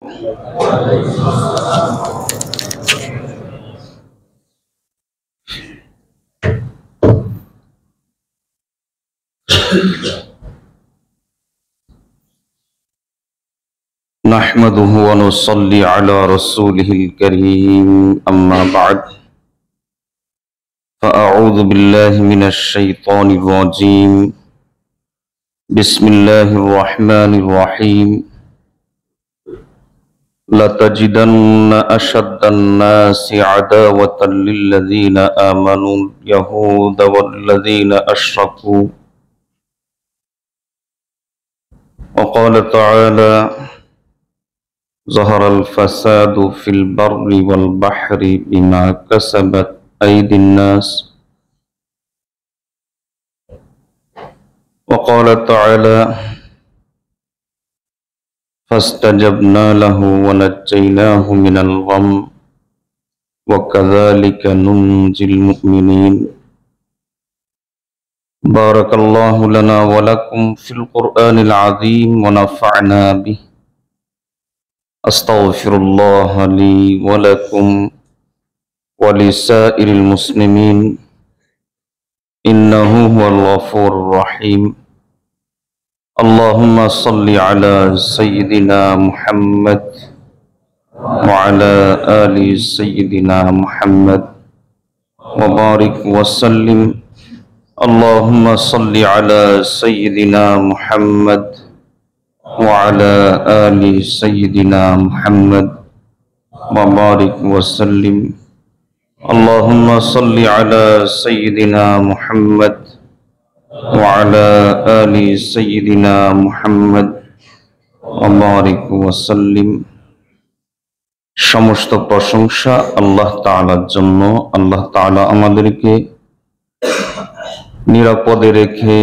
نحمده ونصلي على رسوله الكريم أما بعد فأعوذ بالله من الشيطان الرجيم بسم الله الرحمن الرحيم لتجدن أشد الناس عداوة للذين آمنوا اليهود والذين أشركوا وقال تعالى ظهر الفساد في البر والبحر بما كسبت أيدي الناس وقال تعالى فاستجبنا له ونجيناه من الغم وكذلك ننجي المؤمنين بارك الله لنا ولكم في القرآن العظيم ونفعنا به أستغفر الله لي ولكم ولسائر المسلمين إنه هو الغفور الرحيم اللهم صل على سيدنا محمد وعلى آل سيدنا محمد وبارك وسلم اللهم صل على سيدنا محمد وعلى آل سيدنا محمد وبارك وسلم اللهم صل على سيدنا محمد وعلى آل سيدنا محمد وبارك وسلم সমস্ত প্রশংসা আল্লাহ তাআলার জন্য। আল্লাহ তাআলা আমাদেরকে নিরাপদে রেখে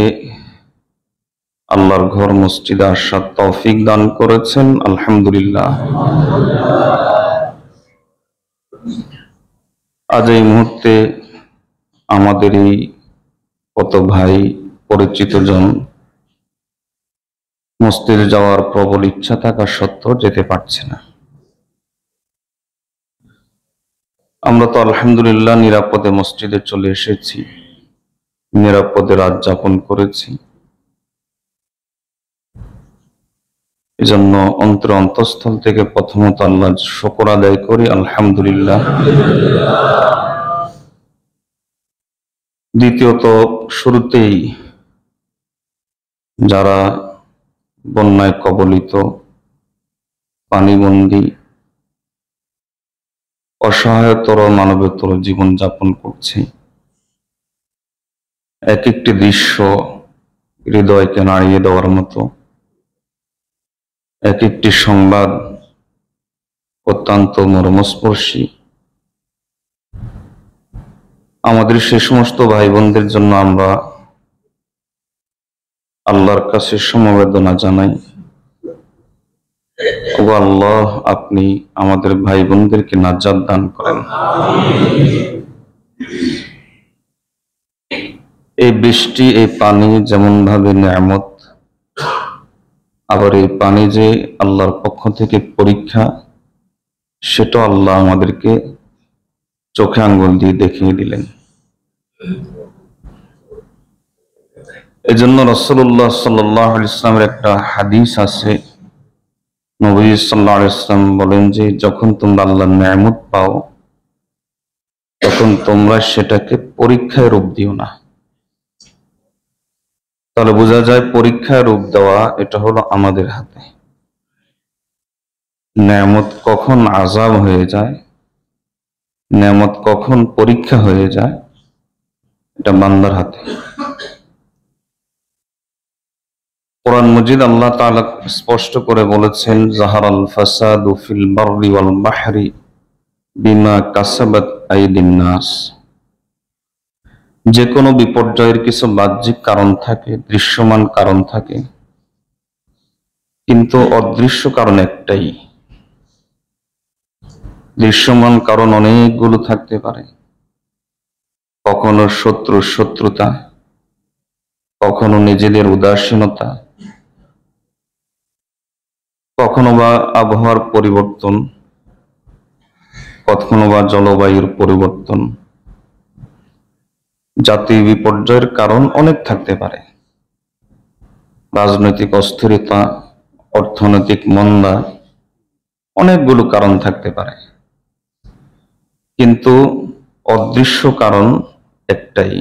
আল্লাহর ঘর মসজিদে আসার তৌফিক দান করেছেন, আলহামদুলিল্লাহ। আজ এই মুহূর্তে আমাদের এই কত ভাই পরিচিত জন মসজিদে যাওয়ার প্রবল ইচ্ছা থাকা সত্ত্বেও যেতে পারছে না। আমরা তো আলহামদুলিল্লাহ নিরাপদে মসজিদে চলে এসেছি, নিরাপদে রাত যাপন করেছি। এজন্য অন্তঃস্থল থেকে প্রথমত আল্লাহর শুকর আদায় করি, আলহামদুলিল্লাহ। দ্বিতীয়ত শুরুতেই যারা বন্যায় কবলিত, পানিবন্দী, অসহায়তর মানবতর জীবন যাপন করছে, এক একটি দৃশ্য হৃদয়কে নাড়িয়ে দেওয়ার মতো, এক একটি সংবাদ অত্যন্ত মর্মস্পর্শী। আমাদের সে সমস্ত ভাই বোনদের জন্য আমরা আল্লাহর কাছে সমবেদনা জানাই। ও আল্লাহ, আপনি আমাদের ভাই বোনদেরকে নাজাত দান করেন। এই বৃষ্টি, এই পানি যেমন ভাবে নেয়ামত, আবার এই পানি যে আল্লাহর পক্ষ থেকে পরীক্ষা, সেটা আল্লাহ আমাদেরকে চোখে আঙ্গুল দিয়ে দেখিয়ে দিলেন। এজন্য রাসূলুল্লাহ সাল্লাল্লাহু আলাইহি ওয়াসাল্লামের একটা হাদিস আছে, নবী সাল্লাল্লাহু আলাইহি ওয়াসাল্লাম বলেন যে যখন তোমরা আল্লাহর নেয়ামত পাও তখন তোমরা সেটাকে পরীক্ষায় রূপ দিও না। তাহলে বোঝা যায় পরীক্ষায় রূপ দেওয়া এটা হলো আমাদের হাতে। নেয়ামত কখন আযাব হয়ে যায়, নেয়ামত কখন পরীক্ষা হয়ে যায়, এটা বান্দার হাতে। কোরআন মজিদ আল্লাহ তাআলা স্পষ্ট করে বলেছেন, যাহারাল ফাসাদু ফিল বাররি ওয়াল বাহরি বিমা কাসাবাত আইদিন নাস। যে কোনো বিপর্যয়ের কিছু বাহ্যিক কারণ থাকে, দৃশ্যমান কারণ থাকে, কিন্তু অদৃশ্য কারণ একটাই। দৃশ্যমান কারণ অনেকগুলো থাকতে পারে, কখনো শত্রুতা, কখনো নিজেদের উদাসীনতা, কখনো বা আবহাওয়ার পরিবর্তন, কখনো বা জলবায়ুর পরিবর্তন, জাতীয় বিপর্যয়ের কারণ অনেক থাকতে পারে। রাজনৈতিক অস্থিরতা, অর্থনৈতিক মন্দা, অনেকগুলো কারণ থাকতে পারে, কিন্তু অদৃশ্য কারণ একটাই।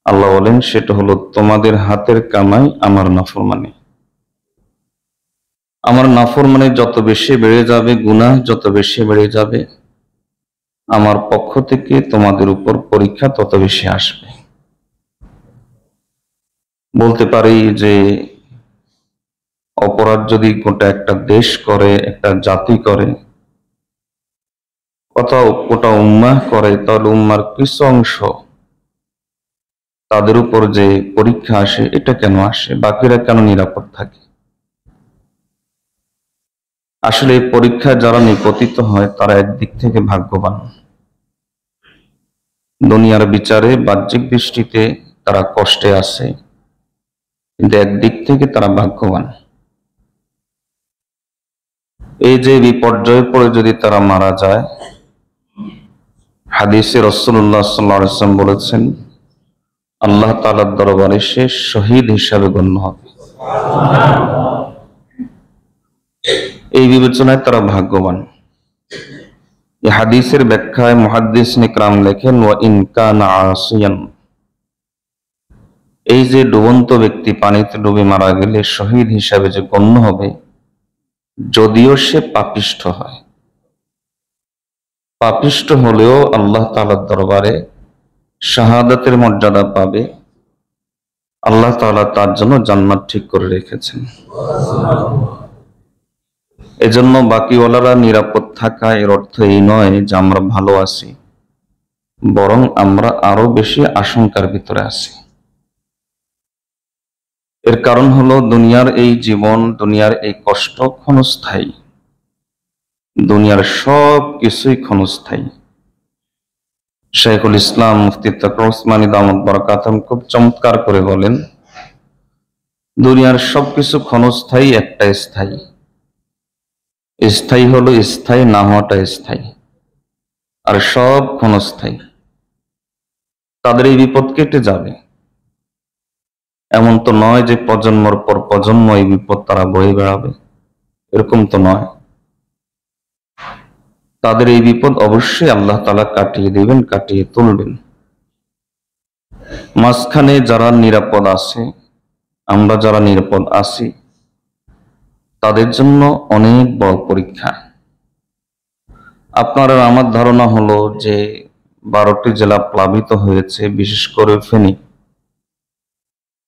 আল্লাহ বলেন সেটা হলো তোমাদের হাতের কামাই আমার নাফরমানি। আমার নাফরমানি যত বেশি বেড়ে যাবে, গুনাহ যত বেশি বেড়ে যাবে, আমার পক্ষ থেকে তোমাদের উপর পরীক্ষা তত বেশি আসবে। বলতে পারি যে অপরাধ যদি গোটা একটা দেশ করে, একটা জাতি করে, কোথাও গোটা উম্মাহ করে, তাহলে উম্মার কিছু অংশ তাদের উপর যে পরীক্ষা আসে, এটা কেন আসে? বাকিরা কেন নিরাপদ থাকে? আসলে এই পরীক্ষায় যারা নিপতিত হয় তারা একদিক থেকে ভাগ্যবান। দুনিয়ার বিচারে বাহ্যিক দৃষ্টিতে তারা কষ্টে আছে, কিন্তু একদিক থেকে তারা ভাগ্যবান। এই যে বিপর্যয়ে পড়ে যদি তারা মারা যায়, হাদিসে রাসূলুল্লাহ সাল্লাল্লাহু আলাইহি ওয়াসাল্লাম বলেছেন আল্লাহ তাআলার দরবারে সে শহীদ হিসাবে গণ্য হবে। এই বিবেচনায় তারা ভাগ্যবান। এই হাদিসের ব্যাখ্যায় মুহাদ্দিসিন ইকরাম লেখেন ওয়া ইন কানা আসিয়ান, এই যে ডুবন্ত ব্যক্তি পানিতে ডুবে মারা গেলে শহীদ হিসাবে যে গণ্য হবে, যদিও সে পাপিষ্ঠ হয়, পাপিষ্ঠ হলেও আল্লাহ তাআলার দরবারে শাহাদাতের মর্যাদা পাবে। আল্লাহ তাআলা তার জন্য জান্নাত ঠিক করে রেখেছেন। এজন্য বাকিওয়ালারা নিরাপদ থাকা এর অর্থ এই নয় যে আমরা ভালো আছি, বরং আমরা আরো বেশি আশঙ্কার ভিতরে আছি। এর কারণ হলো দুনিয়ার এই জীবন, দুনিয়ার এই কষ্ট ক্ষণস্থায়ী, দুনিয়ার সব কিছুই ক্ষণস্থায়ী। শাইখুল ইসলাম মুফতি তাকি উসমানী দামাত বারাকাতুহু খুব চমৎকার করে বলেন, দুনিয়ার সবকিছু ক্ষণস্থায়ী, একটা স্থায়ী। স্থায়ী হলো স্থায়ী না হওয়াটা স্থায়ী, আর সব ক্ষণস্থায়ী। তাদের এই বিপদ কেটে যাবে, এমন তো নয় যে প্রজন্মর পর প্রজন্ম এই বিপদ তারা বয়ে বেড়াবে, এরকম তো নয়। তাদের এই বিপদ অবশ্যই আল্লাহ তাআলা কাটিয়ে দিবেন, কাটিয়ে তুলবেন। মাঝখানে যারা নিরাপদ আছে, আমরা যারা নিরাপদ আছি, তাদের জন্য অনেক বড় পরীক্ষা। আপনার আর আমার ধারণা হলো যে 12টি জেলা প্লাবিত হয়েছে, বিশেষ করে ফেনী,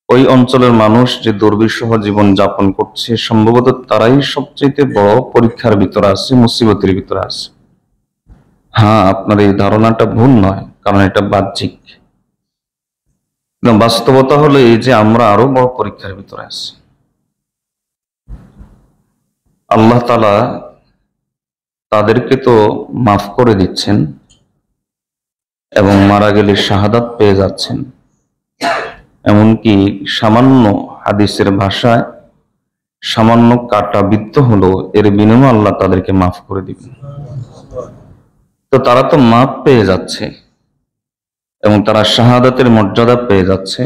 ওই অঞ্চলের মানুষ যে দুর্বিষহ জীবন যাপন করছে, সম্ভবত তারাই সবচেয়ে বড় পরীক্ষার ভিতরে আছে, মুসিবতের ভিতরে আছে। হ্যাঁ, আপনার এই ধারণাটা ভুল নয়, কারণ এটা বাহ্যিক। বাস্তবতা হলো এই যে আমরা আরো বড় পরীক্ষার ভিতরে আছি। আল্লাহ তাআলা তাদেরকে তো মাফ করে দিচ্ছেন এবং মারা গেলে শাহাদাত পেয়ে যাচ্ছেন। এমনকি সামান্য, হাদিসের ভাষায় সামান্য কাটা বিদ্ধ হলো, এর বিনিময়ে আল্লাহ তাদেরকে মাফ করে দিবেন। তো তারা তো মাফ পেয়ে যাচ্ছে এবং তারা শাহাদাতের মর্যাদা পেয়ে যাচ্ছে,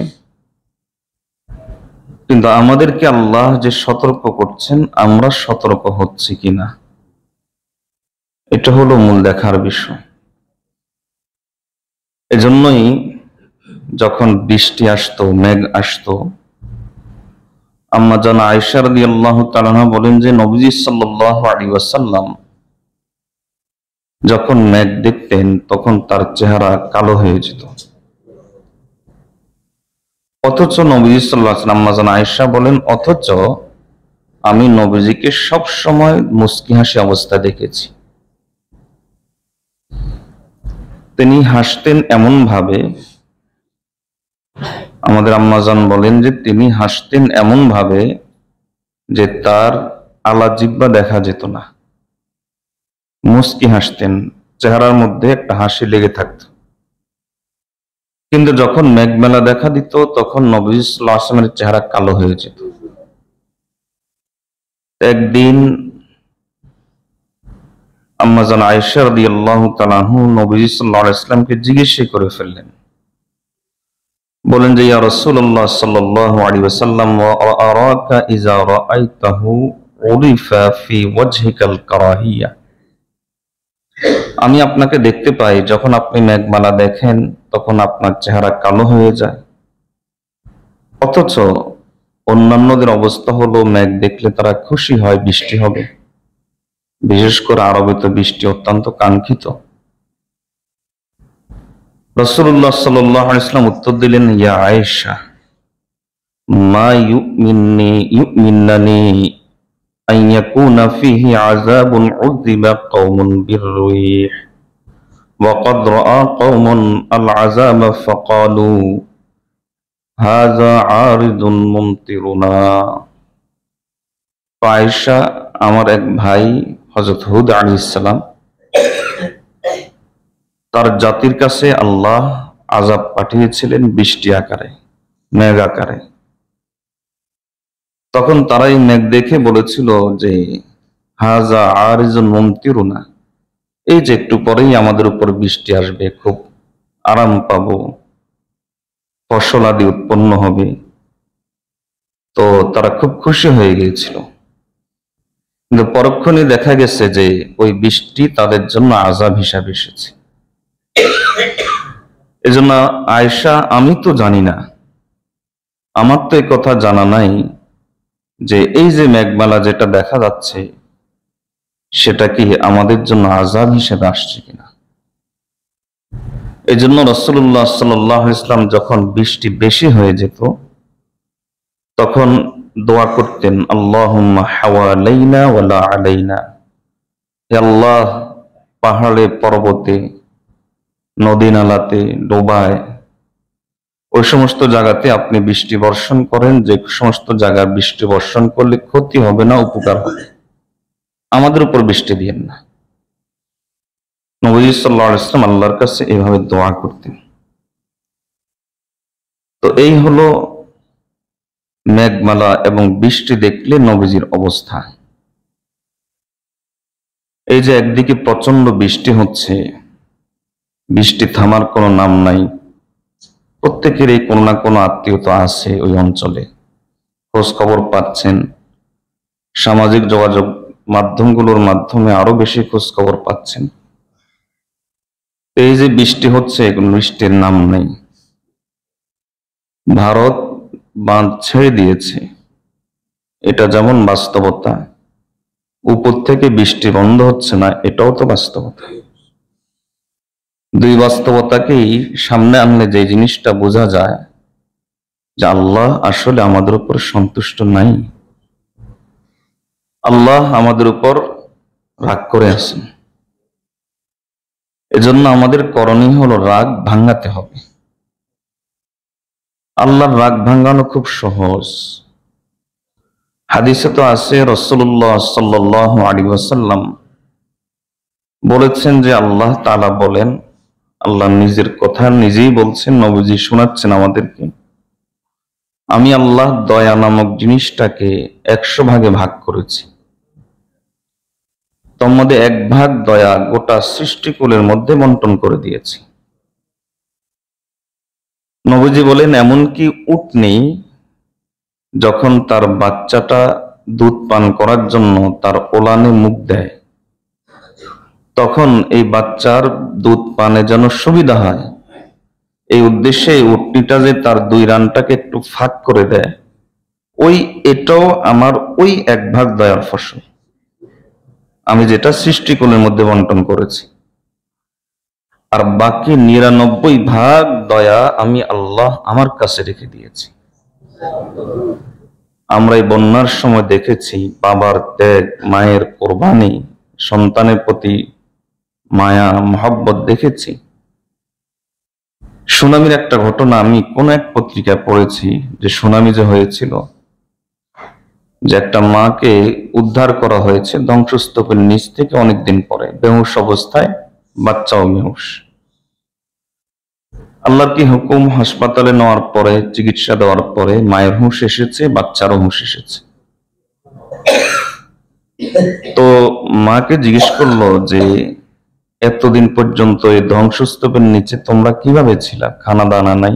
কিন্তু আমাদেরকে আল্লাহ যে সতর্ক করছেন, আমরা সতর্ক হচ্ছি কিনা, এটা হলো মূল দেখার বিষয়। এজন্যই যখন বৃষ্টি আসতো, মেঘ আসতো, আম্মা জান আয়েশা রাদিয়াল্লাহু তাআলা আনহা বলেন যে নবীজি সাল্লাল্লাহু আলাইহি ওয়াসাল্লাম যখন মেঘ দেখতেন তখন তার চেহারা কালো হয়ে যেত। অথচ নবীজি সাল্লাল্লাহু আলাইহি ওয়াসাল্লাম, আম্মা জান আয়েশা বলেন, অথচ আমি নবীজিকে সব সময় মুস্কি হাসি অবস্থা দেখেছি। তিনি হাসতেন এমন ভাবে, আমাদের আম্মাজান বলেন যে তিনি হাসতেন এমন ভাবে যে তার আলা জিহ্বা দেখা যেত না, মুস্কি হাসতেন, চেহারার মধ্যে একটা হাসি লেগে থাকত। কিন্তু যখন মেঘমেলা দেখা দিত তখন নবী সাল্লাল্লাহু আলাইহি ওয়াসাল্লামের চেহারা কালো হয়ে যেত। একদিন আম্মা জান আয়েশা রাদিয়াল্লাহু তাআলা আনহা নবী সাল্লাল্লাহু আলাইহি ওয়াসাল্লামকে জিজ্ঞেস করে ফেললেন, বলেন যে ইয়া রাসূলুল্লাহ সাল্লাল্লাহু আলাইহি ওয়াসাল্লাম ওয়া আরাকা ইযা রাআইতাহু উরিফা ফি ওয়াজহিকাল কারাহিয়া, আমি আপনাকে দেখতে পাই যখন আপনি মেঘমালা দেখেন তখন আপনার চেহারা কালো হয়ে যায়, অথচ অন্যান্যদের অবস্থা হলো মেঘ দেখলে তারা খুশি হয় বৃষ্টি হবে। বিশেষ করে আরবে তো বৃষ্টি অত্যন্ত কাঙ্ক্ষিত। রাসূলুল্লাহ সাল্লাল্লাহু আলাইহি ওয়াসাল্লাম উত্তর দিলেন, ইয়া আয়েশা মা ইউমিন্নানি আন ইয়াকুনা ফিহি আযাবুন উযিবা কওমুন বিররিহ ওয়া ক্বাদ রাআ কওমুন আল আযাবা ফাকালু হাযা আরিদুন মুমতিরুনা। আয়েশা, আমার এক ভাই হযরত হুদ আলাইহিস সালাম, তার জাতির কাছে আল্লাহ আযাব পাঠিয়েছিলেন বৃষ্টি আকারে, মেঘ আকারে। তখন তারা এই মেঘ দেখে বলেছিল যে হাযা আরিজুন মুমতিরুনা, এই যে একটু পরেই আমাদের উপর বৃষ্টি আসবে, খুব আরাম পাবো, ফসল আদি উৎপন্ন হবে। তো তারা খুব খুশি হয়ে গিয়েছিল, কিন্তু পরক্ষণে দেখা গেছে যে ওই বৃষ্টি তাদের জন্য আযাব হিসাবে এসেছে। এজন্য আয়েশা, আমি তো জানি না, আমার তো এই কথা জানা নাই যে এই যে মেঘমালা যেটা দেখা যাচ্ছে সেটা কি আমাদের জন্য আযাব হিসেবে আসছে কিনা। এই জন্য রাসূলুল্লাহ সাল্লাল্লাহু আলাইহি ওয়াসাল্লাম যখন বৃষ্টি বেশি হয়ে যেত তখন দোয়া করতেন, আল্লাহুম্মা হাওয়ালাইনা ওয়ালা আলাইনা, হে আল্লাহ পাহাড়ে পর্বতে নদী নালাতে ডোবায় ওই সমস্ত জায়গাতে আপনি বৃষ্টি বর্ষণ করেন, যে সমস্ত জায়গায় বৃষ্টি বর্ষণ করলে ক্ষতি হবে না, উপকার হবে, আমাদের উপর বৃষ্টি দিয়েন না। নবী সাল্লাল্লাহু আলাইহি ওয়াসাল্লাম আল্লাহর কাছে এভাবে দোয়া করতেন। তো এই হলো মেঘমালা এবং বৃষ্টি দেখলে নবীজির অবস্থা। এই যে একদিকে প্রচন্ড বৃষ্টি হচ্ছে, বৃষ্টি থামার কোনো নাম নাই, প্রত্যেকেরই কোনো না কোনো আত্মীয়তা আছে ওই অঞ্চলে, খোঁজ খবর পাচ্ছেন, সামাজিক যোগাযোগ মাধ্যমগুলোর মাধ্যমে আরো বেশি খোঁজ খবর পাচ্ছেন। এই যে বৃষ্টি হচ্ছে, কোনো বৃষ্টির নাম নেই। ভারত বাঁধ ছেড়ে দিয়েছে, এটা যেমন বাস্তবতা, উপর থেকে বৃষ্টি বন্ধ হচ্ছে না, এটাও তো বাস্তবতা। দুই বাস্তবতাকেই সামনে আনলে যে জিনিসটা বোঝা যায় যে আল্লাহ আসলে আমাদের উপর সন্তুষ্ট নাই, আল্লাহ আমাদের উপর রাগ করে আছেন। এজন্য আমাদের করণীয় হলো রাগ ভাঙাতে হবে। আল্লাহর রাগ ভাঙানো খুব সহজ। হাদিসে তো আছে, রাসূলুল্লাহ সাল্লাল্লাহু আলাইহি ওয়াসাল্লাম বলেছেন যে আল্লাহ তাআলা বলেন, আল্লাহ নিজের কথা নিজেই বলছেন, নবীজি শোনাচ্ছেন আমাদেরকে, আমি আল্লাহ দয়া নামক জিনিসটাকে 100 ভাগে ভাগ করেছি, তোর মধ্যে 1 ভাগ দয়া গোটা সৃষ্টিকুলের মধ্যে বন্টন করে দিয়েছি। নবীজি বলেন, এমনকি উটনী যখন তার বাচ্চাটা দুধ পান করার জন্য তার ওলানে মুখ দেয়, তখন এই বাচ্চার দুধ পানে যেন সুবিধা হয়, এই উদ্দেশ্যে উটনীটা যে তার 2 রানটাকে একটু ফাঁক করে দেয়, এটাও আমার ওই 1 ভাগ দয়ার ফসল, আমি যেটা সৃষ্টিকুলের মধ্যে বন্টন করেছি। আর বাকি 99 ভাগ দয়া আমি আল্লাহ আমার কাছে রেখে দিয়েছি। আমরা এই বন্যার সময় দেখেছি বাবার ত্যাগ, মায়ের কোরবানি, সন্তানের প্রতি মায়া মহব্বত দেখেছি। সুনামির একটা ঘটনা আমি কোন এক পত্রিকায় পড়েছি, যে সুনামি যে হয়েছিল, যে একটা মাকে উদ্ধার করা হয়েছে ধ্বংসস্তূপের নিচ থেকে অনেকদিন পরে, বেহুশ অবস্থায়, বাচ্চাও বেহুশ। আল্লাহর কি হুকুম, হাসপাতালে নেওয়ার পরে, চিকিৎসা দেওয়ার পরে মায়ের হুঁশ এসেছে, বাচ্চারও হুঁশ এসেছে। তো মাকে জিজ্ঞেস করলো যে এতদিন পর্যন্ত এই ধ্বংসস্তূপের নিচে তোমরা কিভাবে ছিলা? খানা দানা নাই,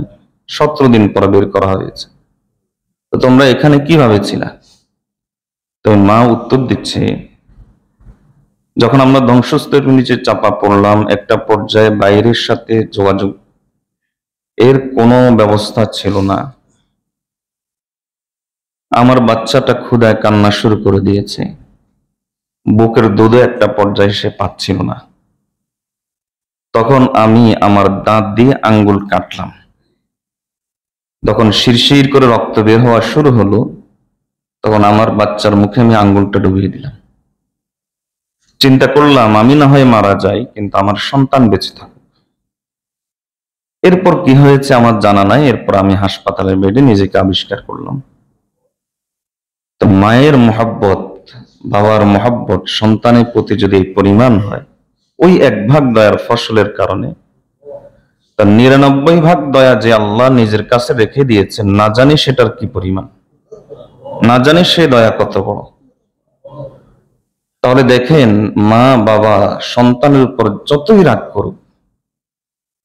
17 দিন পর বের করা হয়েছে, তো তোমরা এখানে কিভাবে ছিলা? তো মা উত্তর দিচ্ছে, যখন আমরা ধ্বংসস্তূপের নিচে চাপা পড়লাম, একটা পর্যায়ে বাইরের সাথে যোগাযোগ এর কোনো ব্যবস্থা ছিল না। আমার বাচ্চাটা ক্ষুধায় কান্না শুরু করে দিয়েছে, বুকের দুধে একটা পর্যায়ে সে পাচ্ছিল না। তখন আমি আমার দাঁত দিয়ে আঙ্গুল কাটলাম, তখন শিরশির করে রক্ত বের হওয়া শুরু হলো, তখন আমার বাচ্চার মুখে আমি আঙ্গুলটা ডুবিয়ে দিলাম। চিন্তা করলাম আমি না হয় মারা যাই, কিন্তু আমার সন্তান বেঁচে থাকুক। এরপর কি হয়েছে আমার জানা নাই। এরপর আমি হাসপাতালের বেডে নিজেকে আবিষ্কার করলাম। তো মায়ের মহব্বত, বাবার মহব্বত সন্তানের প্রতি যদি এই পরিমাণ হয়, ওই 1 ভাগ দয়ার ফসলের কারণে তার 99 ভাগ দয়া যে আল্লাহ নিজের কাছে রেখে দিয়েছেন, না জানি সেটার কি পরিমাণ, না জানি সে দয়া কত বড়। তাহলে দেখেন, মা বাবা সন্তানের উপর যতই রাগ করুক,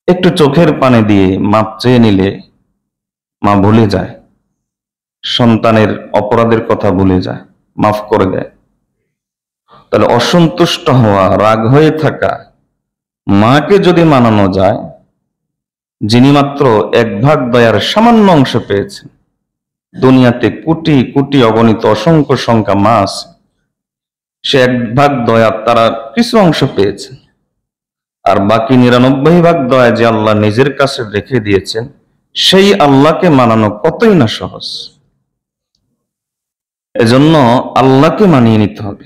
একটু চোখের পানি দিয়ে মাপ চেয়ে নিলে মা ভুলে যায়, সন্তানের অপরাধের কথা ভুলে যায়, মাফ করে দেয়। তাহলে অসন্তুষ্ট হওয়া, রাগ হয়ে থাকা, মাকে যদি মানানো যায়, যিনি মাত্র 1 ভাগ দয়ার সামান্য অংশ পেয়েছেন, দুনিয়াতে কোটি কোটি অগণিত অসংখ্য সংখ্যা মা আছে, সে 1 ভাগ দয়া তারা কিছু অংশ পেয়েছে, আর বাকি 99 ভাগ দয়া যে আল্লাহ নিজের কাছে রেখে দিয়েছেন, সেই আল্লাহকে মানানো কতই না সহজ। এজন্য আল্লাহকে মানিয়ে নিতে হবে।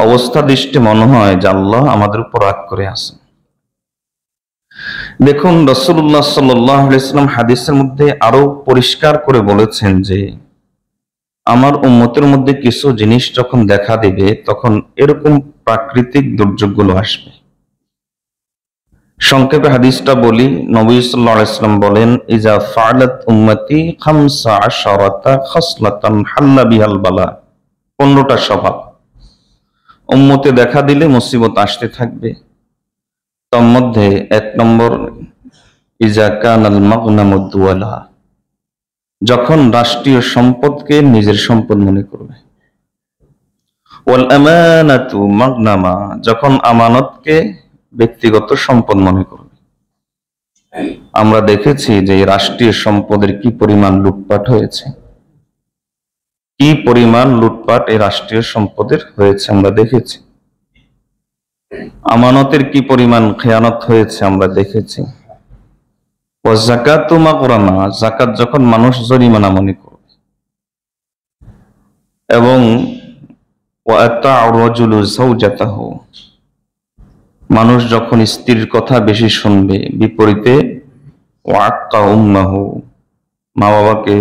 অবস্থা দৃষ্টি মনে হয় যে আল্লাহ আমাদের উপর রাগ করে আছেন। দেখুন, রাসূলুল্লাহ সাল্লাল্লাহু আলাইহি ওয়াসাল্লাম হাদিসের মধ্যে আরো পরিষ্কার করে বলেছেন যে আমার উম্মতের মধ্যে কিছু জিনিস যখন দেখা দিবে, তখন এরকম প্রাকৃতিক দুর্যোগগুলো আসবে। সংক্ষেপে হাদিসটা বলি। নবী সাল্লাল্লাহু আলাইহি ওয়াসাল্লাম বলেন, ইজা ফাআলাত উম্মতি 15 খাসলাতান হাল্লা বিহাল বালা, 15টা স্বভাব উম্মতে দেখা দিলে মুসিবত আসতে থাকবে। তার মধ্যে 1 নম্বর, ইজা কানাল মাগনামু দুওয়ালা, যখন রাষ্ট্রীয় সম্পদকে নিজের সম্পদ মনে করবে। ওয়াল আমানাতু মাগনামা, যখন আমানতকে ব্যক্তিগত সম্পদ মনে করবে। আমরা দেখেছি যে এই রাষ্ট্রীয় সম্পদের কি পরিমাণ লুটপাট হয়েছে, কি পরিমাণ লুটপাট এই রাষ্ট্রীয় সম্পদের হয়েছে আমরা দেখেছি। আমানতের কি পরিমাণ খেয়ানত হয়েছে আমরা দেখেছি। ওয়া যাকাতু মাগরামা, যাকাত যখন মানুষ জরিমানা মনে করবে। এবং ওয়া আতা'আ রাজুলু যাওজাতাহু, মানুষ যখন স্ত্রীর কথা বেশি শুনবে, বিপরীতে ওয়া আক্কা উম্মাহু, মা বাবাকে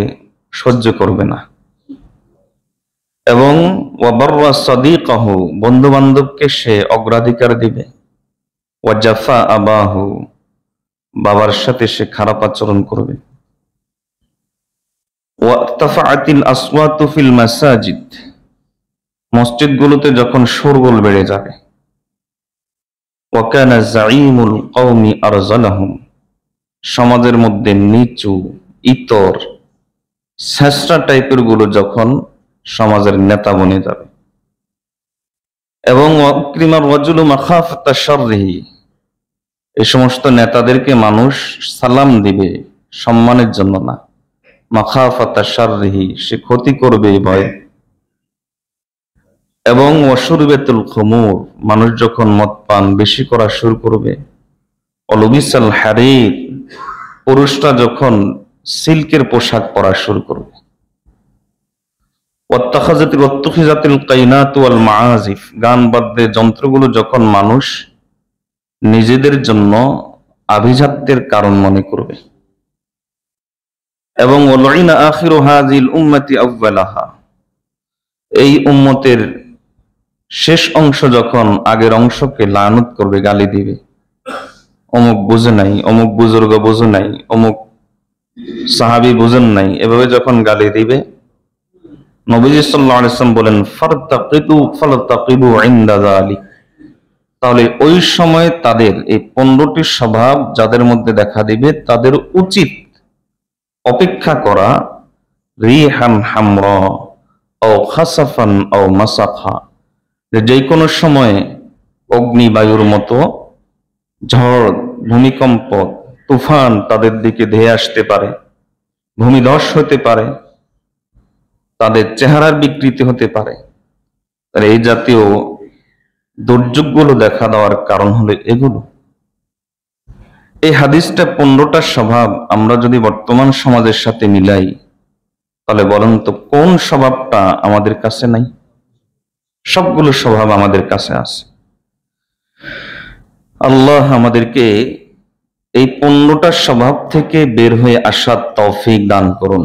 সহ্য করবে না। এবং ওয়া বাররা সাদিকাহু, বন্ধু বান্ধবকে সে অগ্রাধিকার দিবে। ওয়া জাফা আবাহু, বাবার সাথে সে খারাপ আচরণ করবে। ওয়া তাফাআতিল আসওয়াতু ফিল মাসাজিদ, মসজিদগুলোতে যখন শোরগোল বেড়ে যাবে। ওয়া কানা যাঈমুল কওমি আরযালাহুম, সমাজের মধ্যে নিচু, ইতর, ছেঁচড়া টাইপের গুলো যখন সমাজের নেতা বনে যাবে। এবং ওয়াকরিমার রাজুলু মাখাফাতা শাররিহি, এই সমস্ত নেতাদেরকে মানুষ সালাম দিবে সম্মানের জন্য না, মাখাফাতা শাররিহি, সে ক্ষতি করবে এই ভয়। এবং ওয়াশুরবাতুল খুমুর, মানুষ যখন মদ পান বেশি করা শুরু করবে। অলুবিসাল হারির, পুরুষরা যখন সিল্কের পোশাক পরা শুরু করবে। ওয়াত্তাখিজাতিল কাইনাতু ওয়াল মাআজিফ, গান বাদ্যের যন্ত্রগুলো যখন মানুষ নিজেদের জন্য আভিজাত্যের কারণ মনে করবে। এবং ওয়ালইনা আখিরু হাযিল উম্মতি আউওয়ালাহা, এই উম্মতের শেষ অংশ যখন আগের অংশকে লানত করবে, গালি দিবে। অমুক বুঝে নাই, অমুক বুজুর্গ বুঝে নাই, অমুক সাহাবী বুঝেন নাই, এভাবে যখন গালি দিবে, নবীজি সাল্লাল্লাহু আলাইহি ওয়াসাল্লাম বলেন ফালতাকিবু ইনদা যালিক, তাহলে ওই সময় তাদের এই 15টি স্বভাব যাদের মধ্যে দেখা দিবে তাদের উচিত অপেক্ষা করা রিহান হামরা আও খাসাফান আও মাসাখা, যে কোনো সময় অগ্নিবায়ুর মতো ঝড়, ভূমিকম্প, তুফান তাদের দিকে ধেয়ে আসতে পারে, ভূমিধস হতে পারে, তাদের চেহারার বিকৃতি হতে পারে। তাহলে এই জাতীয় দুর্যোগগুলো দেখা দেওয়ার কারণ হলো এগুলো। এই হাদিসটা 15টা স্বভাব আমরা যদি বর্তমান সমাজের সাথে মিলাই, তাহলে বলেন তো কোন স্বভাবটা আমাদের কাছে নাই? সবগুলো স্বভাব আমাদের কাছে আছে। আল্লাহ আমাদেরকে এই 15টা স্বভাব থেকে বের হয়ে আসার তৌফিক দান করুন।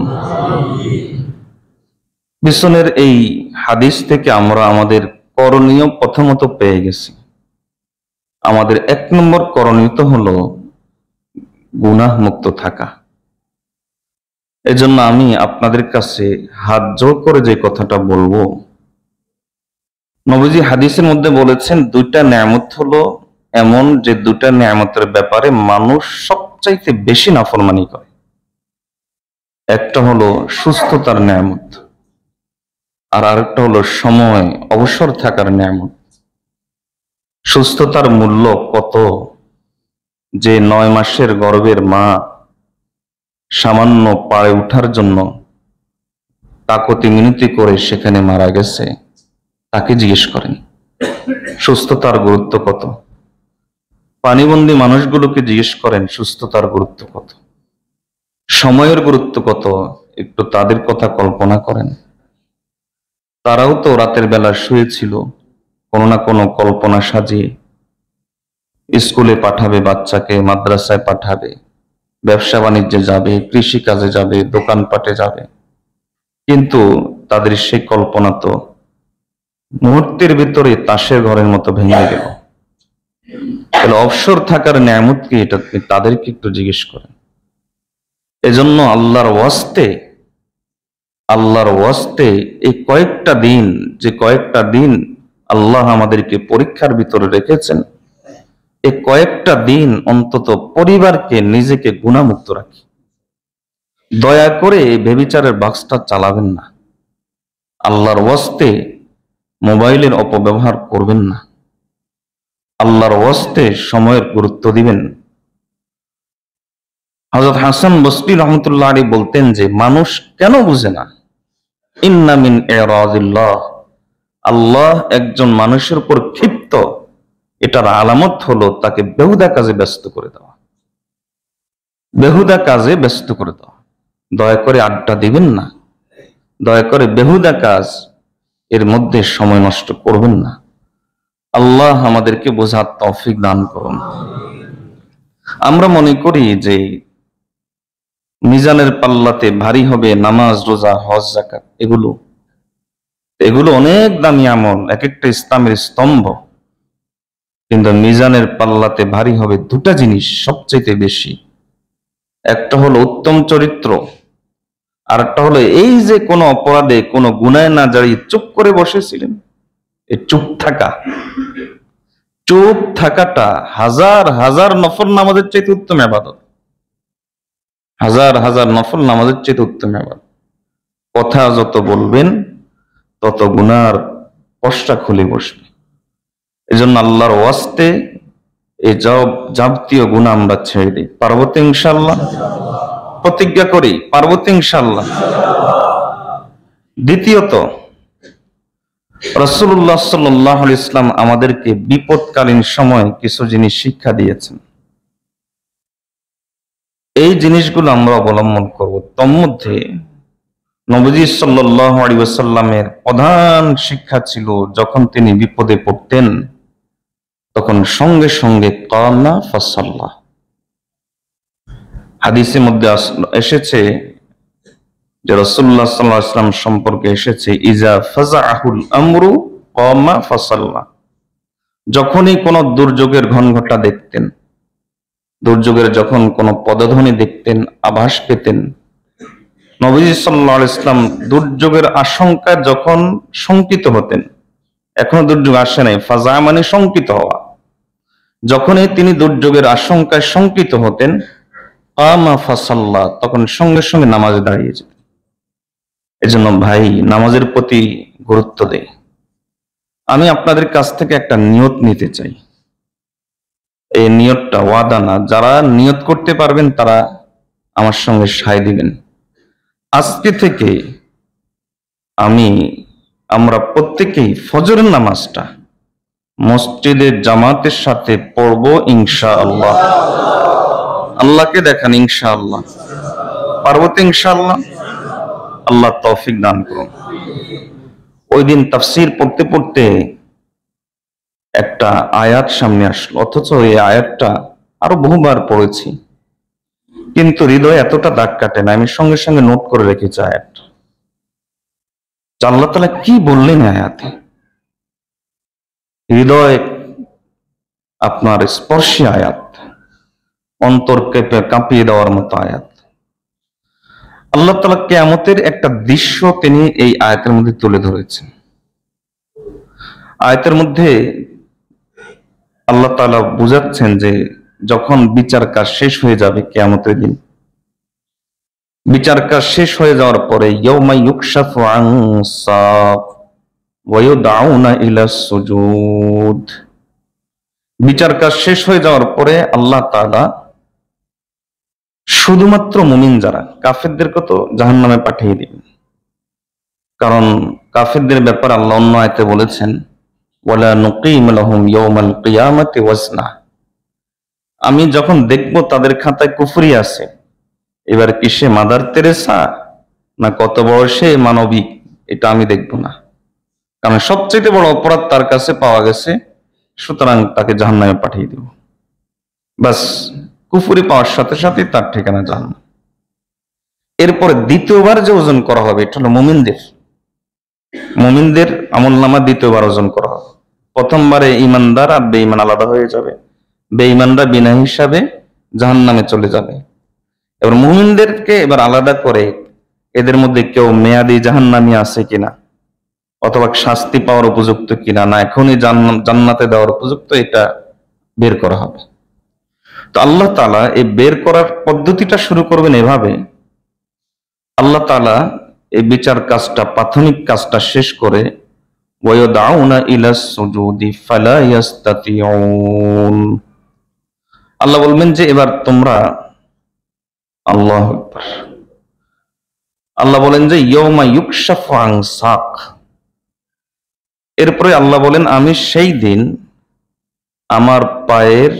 পিছনের এই হাদিস থেকে আমরা আমাদের করণীয় প্রথমত পেয়ে গেছি। আমাদের 1 নম্বর করণীয় তো হলো গুনাহ মুক্ত থাকা। এজন্য আমি আপনাদের কাছে হাত জোড় করে যে কথাটা বলবো, নবীজি হাদিসের মধ্যে বলেছেন 2টা নেয়ামত হলো এমন যে 2টা নেয়ামতের ব্যাপারে মানুষ সবচাইতে বেশি নাফরমানি করে। একটা হলো সুস্থতার নেয়ামত, আর আরেকটা হলো সময়, অবসর থাকার নেয়ামত। সুস্থতার মূল্য কত, যে 9 মাসের গর্ভের মা সামান্য পাড়ে উঠার জন্য কাকতি মিনতি করে সেখানে মারা গেছে, তাকে জিজ্ঞেস করেন সুস্থতার গুরুত্ব কত। পানিবন্দী মানুষগুলোকে জিজ্ঞেস করেন সুস্থতার গুরুত্ব কত, সময়ের গুরুত্ব কত, একটু তাদের কথা কল্পনা করেন। তারাও তো রাতের বেলা শুয়েছিল, কোনো না কোনো কল্পনা সাজিয়ে স্কুলে পাঠাবে বাচ্চাকে, মাদ্রাসায় পাঠাবে, ব্যবসা বাণিজ্যে যাবে, কৃষি কাজে যাবে, দোকানপাটে যাবে, কিন্তু তাদের সেই কল্পনা তো মুহূর্তের ভিতরে তাসের ঘরের মতো ভেঙে গেল। তাহলে অবসর থাকার নিয়ামত কি, এটা তাদেরকে একটু জিজ্ঞেস করেন। এজন্য আল্লাহর ওয়াস্তে এই কয়েকটা দিন আল্লাহ আমাদেরকে পরীক্ষার ভিতরে রেখেছেন, এই কয়েকটা দিন অন্তত পরিবারকে, নিজেকে গুনাহমুক্ত রাখি। দয়া করে ব্যভিচারের বাক্সটা চালাবেন না, আল্লাহর ওয়াস্তে মোবাইলের অপব্যবহার করবেন না, আল্লাহর ওয়াস্তে সময়ের গুরুত্ব দিবেন। হযরত হাসান বসরি রাহমাতুল্লাহ আলাইহি বলতেন যে মানুষ কেন বুঝে না, ইন্না মিন ইরাদিল্লাহ, আল্লাহ একজন মানুষের উপর ক্ষিপ্ত, এটার আলামত হলো তাকে বেহুদা কাজে ব্যস্ত করে দেওয়া, বেহুদা কাজে ব্যস্ত করে দেওয়া। দয়া করে আড্ডা দিবেন না, দয়া করে বেহুদা কাজ এর মধ্যে সময় নষ্ট করবেন না। আল্লাহ আমাদেরকে বোঝার তৌফিক দান করুন। আমরা মনে করি যে মিজানের পাল্লাতে ভারী হবে নামাজ, রোজা, হজ, যাকাত, এগুলো অনেক দামি আমল, এক একটা ইসলামের স্তম্ভ। কিন্তু মিজানের পাল্লাতে ভারী হবে 2টা জিনিস সবচেয়ে বেশি। একটা হলো উত্তম চরিত্র, আর একটা হলো এই যে কোনো অপরাধে, কোনো গুনায় না জড়িয়ে চুপ করে বসেছিলেন, এই চুপ থাকাটা হাজার হাজার নফল নামাজের চাইতে উত্তম ইবাদত, হাজার হাজার নফল নামাজের চাইতে উত্তম ইবাদত। কথা যত বলবেন তত গুনার পশটা খুলে বসবে। এজন্য আল্লাহর ওয়াস্তে এই যাবতীয় গুনাহ আমরা ছেড়ে দিই। পারবো তো ইনশাআল্লাহ? প্রতিজ্ঞা করি, পারবো তো ইনশাআল্লাহ? দ্বিতীয়ত, রাসূলুল্লাহ সাল্লাল্লাহু আলাইহি ওয়াসাল্লাম আমাদেরকে বিপদকালীন সময় কিছু জিনিস শিক্ষা দিয়েছেন। এই জিনিসগুলো আমরা অবলম্বন করব। তন্মধ্যে নবীজি সাল্লাল্লাহু আলাইহি ওয়াসাল্লামের প্রধান শিক্ষা ছিল, যখন তিনি বিপদে পড়তেন তখন সঙ্গে সঙ্গে কামা ফাসাল্লাহ। হাদিসের মধ্যে এসেছে যে রাসূলুল্লাহ সাল্লাল্লাহু আলাইহি ওয়াসাল্লাম সম্পর্কে এসেছে, ইজা ফাজাহুল আমরু কামা ফাসাল্লাহ। যখনই কোনো দুর্যোগের ঘনঘটা দেখতেন, দুর্যোগের যখন কোনো পদধ্বনি দেখতেন, আভাস পেতেন, নবীজি সাল্লাল্লাহু আলাইহি ওয়াসাল্লাম দুর্যোগের আশঙ্কায় যখন শঙ্কিত হতেন, এখনো দুর্যোগ আসে নাই, ফাজা মানে শঙ্কিত হওয়া, যখনই তিনি দুর্যোগের আশঙ্কায় শঙ্কিত হতেন, কামা ফাসাল্লা, তখন সঙ্গে সঙ্গে নামাজে দাঁড়িয়ে যেতেন। এজন্য ভাই, নামাজের প্রতি গুরুত্ব দেই। আমি আপনাদের কাছ থেকে একটা নিয়ত নিতে চাই। এই নিয়তটা ওয়াদা না, যারা নিয়ত করতে পারবেন তারা আমার সঙ্গে সায় দিবেন। আজকে থেকে আমরা প্রত্যেকেই ফজরের নামাজটা মসজিদের জামাতের সাথে পড়বো ইনশাআল্লাহ। আল্লাহকে দেখান ইনশাআল্লাহ। পারবো তো ইনশাআল্লাহ? আল্লাহ তৌফিক দান করুন। ওই দিন তাফসীর পড়তে পড়তে একটা আয়াত সামনে আসলো, অথচ এই আয়াতটা আরো বহুবার পড়েছি, কিন্তু হৃদয়ে এতটা দাগ কাটে না। আমি সঙ্গে সঙ্গে নোট করে রেখেছি আয়াত। আল্লাহ তাআলা কি বললেন আয়াতে, হৃদয় আপনার স্পর্শী আয়াত, অন্তর কাঁপিয়ে দেওয়ার মতো আয়াত। আল্লাহ তাআলা কিয়ামতের একটা দৃশ্য তিনি এই আয়াতের মধ্যে তুলে ধরেছেন। আয়াতের মধ্যে আল্লাহ তাআলা বুঝাচ্ছেন যে যখন বিচার কাজ শেষ হয়ে যাবে কিয়ামতের দিন, বিচার কাজ শেষ হয়ে যাওয়ার পরে ইয়াউমা ইউকশাফু আন সাক ওয়া ইউদআউনা ইলা সুজুদ, বিচার কাজ শেষ হয়ে যাওয়ার পরে আল্লাহ তাআলা শুধুমাত্র মুমিন যারা, কাফেরদেরকে তো জাহান্নামে পাঠিয়ে দিবেন। কারণ কাফেরদের ব্যাপারে আল্লাহ অন্য আয়াতে বলেছেন, ওয়ালা নুকিমু লাহুম ইয়াউমাল কিয়ামাতি ওয়াজনা, আমি যখন দেখব তাদের খাতায় কুফরি আছে, এবার কি সে মাদার তেরেসা না কত বয়সে মানবিক, এটা আমি দেখব না। কারণ সবচেয়ে বড় অপরাধ তার কাছে পাওয়া গেছে, সুতরাং তাকে জাহান্নামে পাঠিয়ে দেব। বাস, কুফরি পাওয়ার সাথে সাথে তার ঠিকানা জাহান্নাম। এরপরে দ্বিতীয়বার যে ওজন করা হবে, এটা হলো মুমিনদের আমলনামা দ্বিতীয়বার ওজন করা হবে। প্রথমবারে ইমানদার আর বেঈমান আলাদা হয়ে যাবে, বেঈমানরা বিনা হিসাবে জাহান্নামে চলে যাবে। এবার মুমিনদেরকে এবার আলাদা করে এদের মধ্যে কেউ মেয়াদি জাহান্নামী আছে কিনা, অথবা শাস্তি পাওয়ার উপযুক্ত কিনা, না এখনই জান্নাতে দেওয়ার উপযুক্ত, এটা বের করা হবে। তো আল্লাহ তাআলা এই বের করার পদ্ধতিটা শুরু করবেন এভাবে। আল্লাহ তাআলা এই বিচার কাজটা, প্রাথমিক কাজটা শেষ করে ওয়ায়দাউনা ইলাস সুজুদি ফালা ইয়াস্তাতিউন, আল্লাহ বলবেন যে এবার তোমরা, আল্লাহু আকবার, আল্লাহ বলেন যে ইয়াউমা ইউকশাফু আন সাক, এরপরে আল্লাহ বলেন আমি সেই দিন আমার পায়ের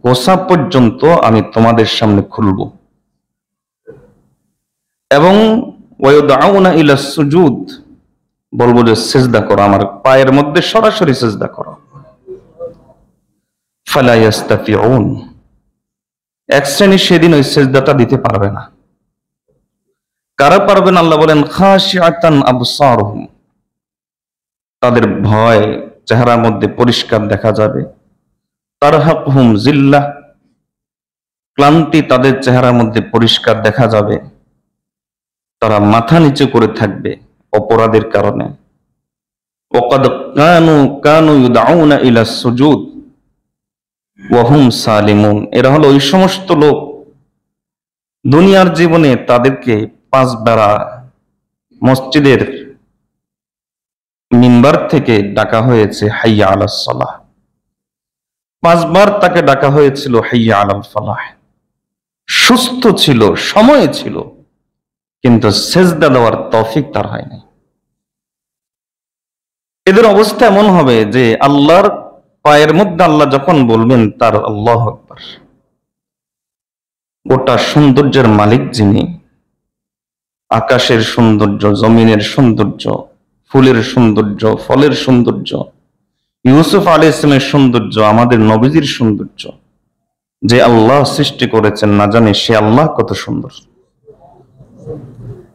গোছা পর্যন্ত আমি তোমাদের সামনে খুলব, এবং ওয়ায়দাউনা ইলাস সুজুদ, বলবো যে সিজদা করো, আমার পায়ের মধ্যে সরাসরি সিজদা করো। ফালা ইয়াস্তাতিউন, এক শ্রেণী সেদিন ওই সিজদাটা দিতে পারবে না। কারা পারবেন? আল্লাহ বলেন খাশিআতান আবসারুহুম, তাদের ভয় চেহারার মধ্যে পরিষ্কার দেখা যাবে। তারহাকুহুম জিল্লাহ, ক্লান্তি তাদের চেহারার মধ্যে পরিষ্কার দেখা যাবে। তারা মাথা নিচু করে থাকবে অপরাধের কারণে। ওয়াকাদ কানু ইউদআউনা ইলা সুজুদ ওয়া হুম সালিমুন, এরা হলো ওই সমস্ত লোক, দুনিয়ার জীবনে তাদেরকে 5 বেলা মসজিদের মিম্বার থেকে ডাকা হয়েছে হাইয়া আলাস সালাহ, 5 বার তাকে ডাকা হয়েছিল হাইয়া আলাল ফালাহ। সুস্থ ছিল, সময় ছিল, কিন্তু সেজদা দেওয়ার তৌফিক তার হয়নি। এদের অবস্থা এমন হবে যে আল্লাহর পায়ের মধ্যে আল্লাহ যখন বলবেন তার আল্লাহু আকবার, গোটা সৌন্দর্যের মালিক যিনি, আকাশের সৌন্দর্য, জমিনের সৌন্দর্য, ফুলের সৌন্দর্য, ফলের সৌন্দর্য, ইউসুফ আলাইহিস সালামের সৌন্দর্য, আমাদের নবীজির সৌন্দর্য, যে আল্লাহ সৃষ্টি করেছেন না জানে সে আল্লাহ কত সুন্দর।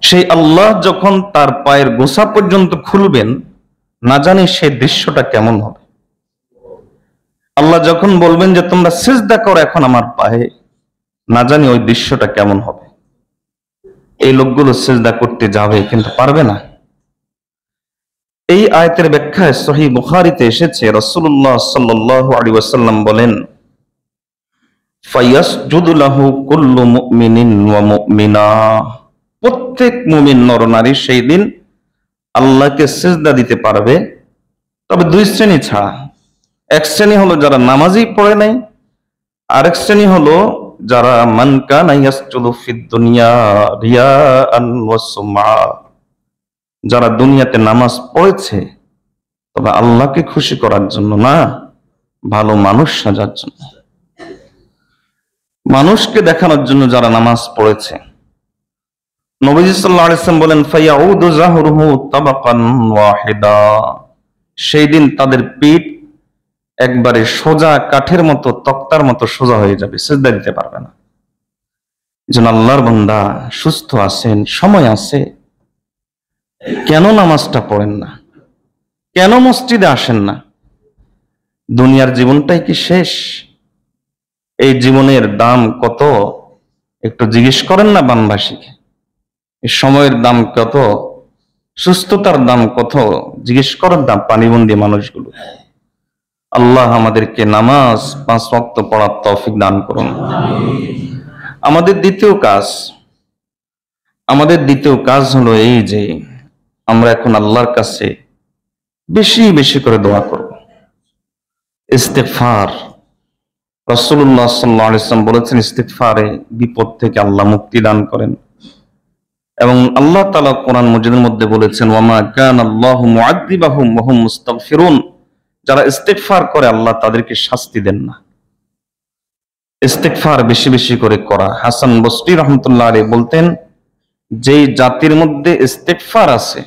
সেই আল্লাহ যখন তার পায়ের গোছা পর্যন্ত খুলবেন, না জানি সেই দৃশ্যটা কেমন হবে। আল্লাহ যখন বলবেন যে তোমরা সিজদা করো এখন আমার পায়ে, না জানি ওই দৃশ্যটা কেমন হবে। এই লোকগুলো সিজদা করতে যাবে কিন্তু পারবে না। এই আয়াতের ব্যাখ্যায় সহিহ বুখারীতে এসেছে, রাসূলুল্লাহ সাল্লাল্লাহু আলাইহি ওয়াসাল্লাম বলেন, ফায়াসজুদু লাহু কুল্লু মুমিনিন ওয়া মুমিনা, প্রত্যেক মুমিন নরনারী সেই দিন আল্লাহকে সিজদা দিতে পারবে, তবে দুই শ্রেণী ছাড়া। এক শ্রেণী হলো যারা নামাজই পড়ে নাই, আরেক শ্রেণী হলো যারা মান কানা ইয়াসজুদু ফিদ দুনিয়া রিয়াআন ওয়া সুমআ, যারা দুনিয়াতে নামাজ পড়েছে তবে আল্লাহকে খুশি করার জন্য না, ভালো মানুষ সাজার জন্য, মানুষকে দেখানোর জন্য যারা নামাজ পড়েছে। নবীজি সাল্লাল্লাহু আলাইহি ওয়াসাল্লাম বলেন, ফায়াউদু যাহরুহু তাবাকান ওয়াহিদা, সেই দিন তাদের পিঠ একবারে সোজা কাঠের মতো, তক্তার মতো সোজা হয়ে যাবে, সিজদা দিতে পারবে না। যেন আল্লাহর বান্দা সুস্থ আছেন, সময় আছে, কেন নামাজটা পড়েন না? কেন মসজিদে আসেন না? দুনিয়ার জীবনটাই কি শেষ? এই জীবনের দাম কত একটু জিজ্ঞেস করেন না বানবাসীকে। এই সময়ের দাম কত, সুস্থতার দাম কত জিজ্ঞেস করার দাম পানিবন্দী মানুষগুলো। আল্লাহ আমাদেরকে নামাজ 5 ওয়াক্ত পড়ার তৌফিক দান করুন। আমাদের দ্বিতীয় কাজ হলো এই যে আমরা এখন আল্লাহর কাছে বেশি বেশি করে দোয়া করব, ইস্তেগফার। রাসূলুল্লাহ সাল্লাল্লাহু আলাইহি ওয়াসাল্লাম বলেছেন, ইস্তেগফারে বিপদ থেকে আল্লাহ মুক্তি দান করেন। এবং আল্লাহ তাআলা কোরআন মাজিদের মধ্যে বলেছেন, ওয়ামা কানাল্লাহু মুআযযিবাহুম ওয়া হুম মুস্তাগফিরুন, যারা ইস্তেগফার করে আল্লাহ তাদেরকে শাস্তি দেন না। ইস্তেগফার বেশি বেশি করে করা। হাসান বসরি রাহমাতুল্লাহ আলাইহি বলতেন, যেই জাতির মধ্যে ইস্তেগফার আছে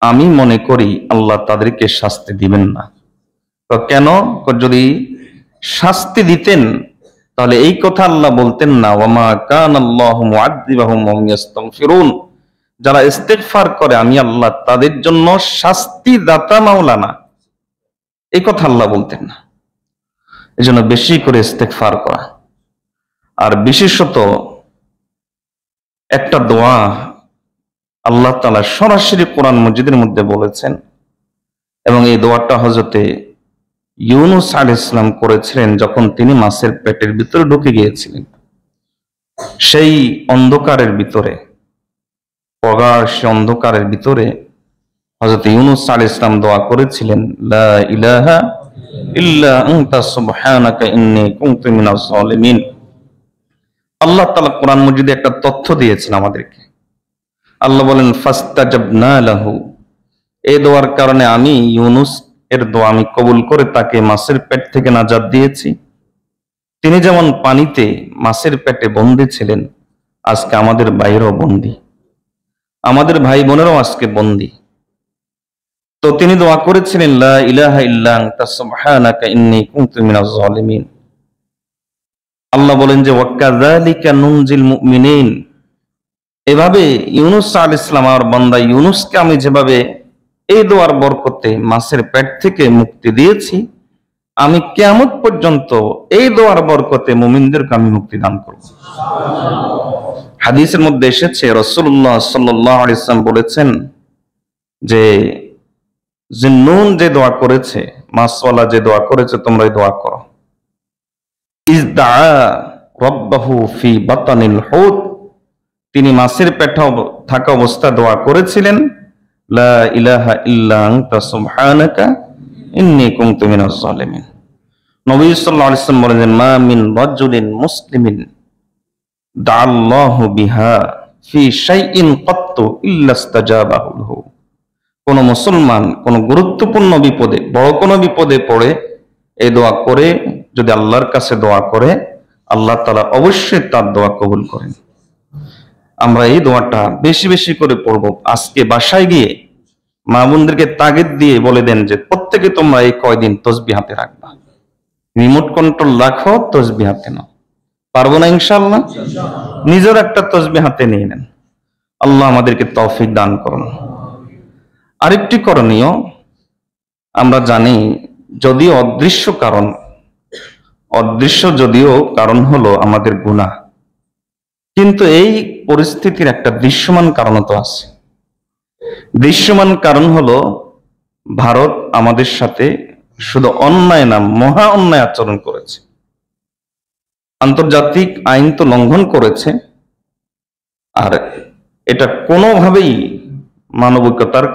আমি মনে করি আল্লাহ তাদেরকে শাস্তি দিবেন না। তো কেন? যদি শাস্তি দিতেন তাহলে এই কথা আল্লাহ বলতেন না, ওয়ামা কানাল্লাহু মুআযযিবাহুম ওয়া হুম ইস্তাগফিরুন, যারা ইস্তেগফার করে আমি আল্লাহ তাদের জন্য শাস্তি দাতা মাওলানা, এই কথা আল্লাহ বলতেন না। এজন্য বেশি করে ইস্তেগফার করা। আর বিশেষত একটা দোয়া আল্লাহ তাআলা সরাসরি কোরআন মাজিদের মধ্যে বলেছেন, এবং এই দোয়াটা হযরতে ইউনূস আলাইহিস সালাম করেছিলেন যখন তিনি মাছের পেটের ভিতরে ঢুকে গিয়েছিলেন। সেই অন্ধকারের ভিতরে, প্রগাঢ় অন্ধকারের ভিতরে হযরতে ইউনূস আলাইহিস সালাম দোয়া করেছিলেন, লা ইলাহা ইল্লা আনতা সুবহানাকা ইন্নী কুনতু মিনাজ জালিমিন। আল্লাহ তাআলা কোরআন মাজিদে একটা তথ্য দিয়েছেন আমাদেরকে। আল্লাহ বলেন, ফাস্তাজাবনা লাহু, এই দোয়ার কারণে আমি ইউনূস এর দোয়া আমি কবুল করে তাকে মাছের পেট থেকে নাজাত দিয়েছি। তিনি যেমন পানিতে মাছের পেটে বন্দী ছিলেন, আজকে আমাদের বাইরেও বন্দী, আমাদের ভাই বোনেরাও আজকে বন্দী। তো তিনি দোয়া করেছিলেন, লা ইলাহা ইল্লা আনতা সুবহানাকা ইন্নী কুনতু মিনাজ জালিমিন। আল্লাহ বলেন যে, ওয়াকাযালিকা নুনজিল মুমিনিন, এভাবে ইউনূস আলাইহিস সালাম আর বান্দা ইউনূসকে আমি যেভাবে এই দোয়ার বরকতে মাছের পেট থেকে মুক্তি দিয়েছি, আমি কিয়ামত পর্যন্ত এই দোয়ার বরকতে মুমিনদেরকে আমি মুক্তি দান করব। হাদিসের মধ্যে এসেছে, রাসূলুল্লাহ সাল্লাল্লাহু আলাইহি ওয়াসাল্লাম বলেছেন যে, জিন্নুন যে দোয়া করেছে, মাছওয়ালা যে দোয়া করেছে, তোমরা এই দোয়া করো। ইজদা রাব্বাহু ফি বাতানিল হুত, তিনি মাছের পেটে থাকা অবস্থা দোয়া করেছিলেন, লা ইলাহা ইল্লা আনতা সুবহানাকা ইন্নী কুনতু মিনাজ জালিমিন। নবী সাল্লাল্লাহু আলাইহি ওয়াসাল্লাম বলেন, মা মিন রাজুলিন মুসলিমিন দাআল্লাহু বিহা ফি শাইইন কাত্তু ইল্লা ইস্তাজাবাহু লাহু, কোন মুসলমান কোন গুরুত্বপূর্ণ বিপদে, বড় কোন বিপদে পড়ে এই দোয়া করে যদি আল্লাহর কাছে দোয়া করে, আল্লাহ তাআলা অবশ্যই তার দোয়া কবুল করেন। আমরা এই দোয়াটা বেশি বেশি করে পড়ব। আজকে বাসায় গিয়ে মা বোনদেরকে তাগিদ দিয়ে বলে দেন যে, প্রত্যেকে তোমরা এই কয়দিন তাসবিহ হাতে রাখবা, রিমোট কন্ট্রোল রাখো, তাসবিহ হাতে নাও। পারবো না ইনশাআল্লাহ? নিজের একটা তাসবিহ হাতে নিয়ে নেন। আল্লাহ আমাদেরকে তৌফিক দান করুন। আরেকটি করণীয়, আমরা জানি যদিও অদৃশ্য যদিও কারণ হলো আমাদের গুনাহ, কিন্তু এই পরিস্থিতির একটা দৃশ্যমান কারণ তো আছে। দৃশ্যমান কারণ হলো ভারত আমাদের সাথে শুধু অন্যায় না, মহা অন্যায় আচরণ করেছে। আন্তর্জাতিক আইন তো লঙ্ঘন করেছে, আর এটা কোনোভাবেই মানবতার